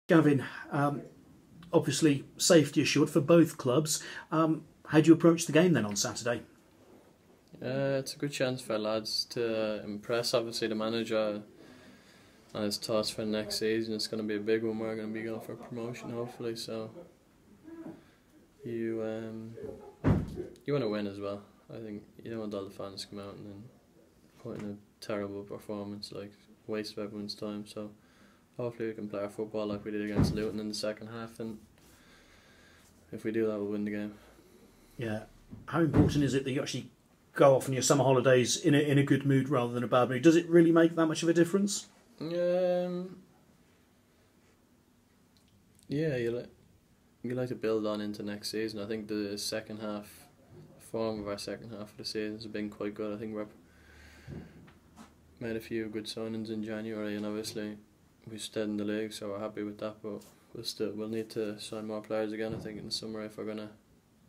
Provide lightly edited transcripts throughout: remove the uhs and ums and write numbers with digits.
Gavin, obviously safety assured for both clubs. How do you approach the game then on Saturday? It's a good chance for lads to impress, obviously, the manager and his thoughts for the next season. It's going to be a big one. We're going to be going for promotion, hopefully. So you want to win as well. I think you don't want all the fans to come out and then put in a terrible performance, like waste of everyone's time. So hopefully we can play our football like we did against Luton in the second half, and if we do that, we'll win the game. Yeah. How important is it that you actually go off on your summer holidays in a good mood rather than a bad mood? Does it really make that much of a difference? Yeah, you like to build on into next season. I think the second half, the form of our second half of the season has been quite good. I think we've made a few good signings in January, and obviously we stayed in the league, so we're happy with that. But we'll need to sign more players again, I think, in the summer if we're going to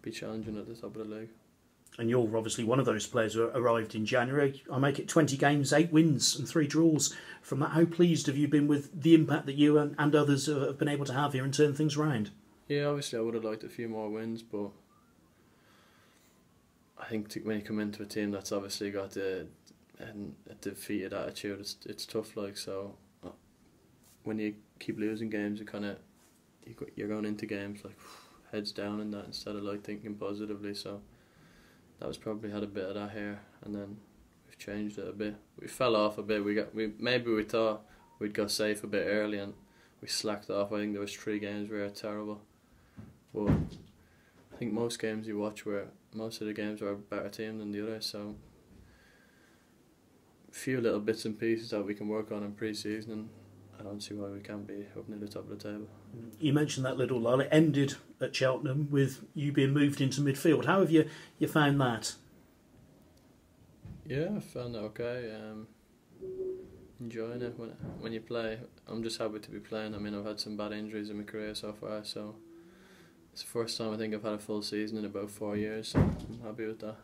be challenging at the top of the league. And you're obviously one of those players who arrived in January. I make it 20 games, 8 wins and 3 draws from that. How pleased have you been with the impact that you and others have been able to have here and turn things around? Yeah, obviously I would have liked a few more wins, but I think when you come into a team that's obviously got a defeated attitude, it's tough. Like, so when you keep losing games, you're going into games like heads down and that, instead of like thinking positively. So that was probably had a bit of that here, and then we've changed it a bit. We fell off a bit. Maybe we thought we'd go safe a bit early, and we slacked off. I think there was 3 games we were terrible. But I think most games you watch, most of the games were a better team than the others. So a few little bits and pieces that we can work on in pre-season, and I don't see why we can't be up near the top of the table. You mentioned that little lull. It ended at Cheltenham with you being moved into midfield. How have you found that? Yeah, I found it okay. Enjoying it when you play. I'm just happy to be playing. I mean, I've had some bad injuries in my career so far, so it's the first time I think I've had a full season in about 4 years, so I'm happy with that.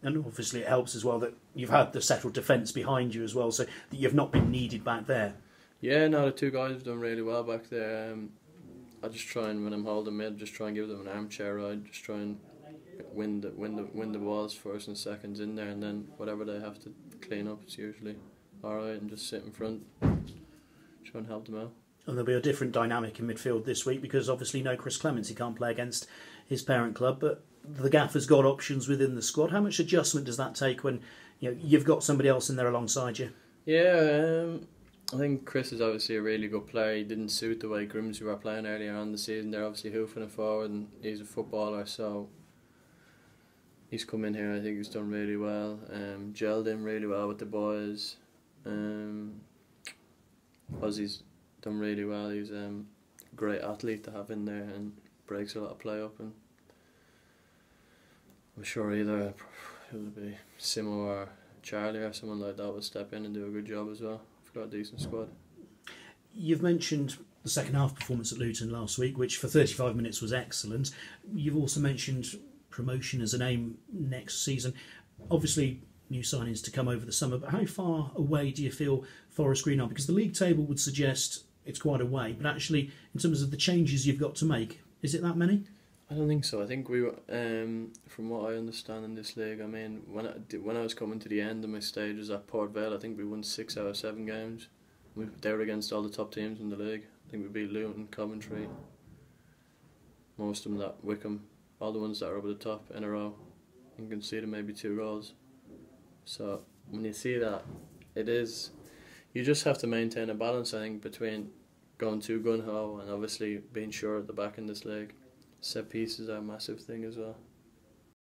And obviously it helps as well that you've had the settled defence behind you as well, so that you've not been needed back there. Yeah, no, the 2 guys have done really well back there. I just try and, when I'm holding mid, just try and give them an armchair ride, just try and win the balls first and seconds in there, and then whatever they have to clean up, it's usually alright, and just sit in front, try and help them out. And there'll be a different dynamic in midfield this week because obviously no Chris Clements, he can't play against his parent club, but the gaffer's got options within the squad. How much adjustment does that take when you've got somebody else in there alongside you? Yeah, I think Chris is obviously a really good player. He didn't suit the way Grimsby were playing earlier on in the season. They're obviously hoofing it forward, and he's a footballer, so he's come in here. I think he's done really well. Gelled in really well with the boys. Ozzy's done really well. He's a great athlete to have in there and breaks a lot of play up. And I'm sure either it would be Simo or Charlie or someone like that will step in and do a good job as well. We've got a decent squad. You've mentioned the second half performance at Luton last week, which for 35 minutes was excellent. You've also mentioned promotion as an aim next season. Obviously, new signings to come over the summer, but how far away do you feel Forest Green are? Because the league table would suggest it's quite a way, but actually, in terms of the changes you've got to make, is it that many? I don't think so. I think we, from what I understand in this league, I mean, when I was coming to the end of my stages at Port Vale, I think we won 6 out of 7 games. They were against all the top teams in the league. I think we beat Luton, Coventry, most of them, that Wickham, all the ones that are over the top in a row, and conceded maybe 2 goals. So when you see that, you just have to maintain a balance, I think, between going too gun-ho and obviously being sure at the back in this league. Set pieces are a massive thing as well.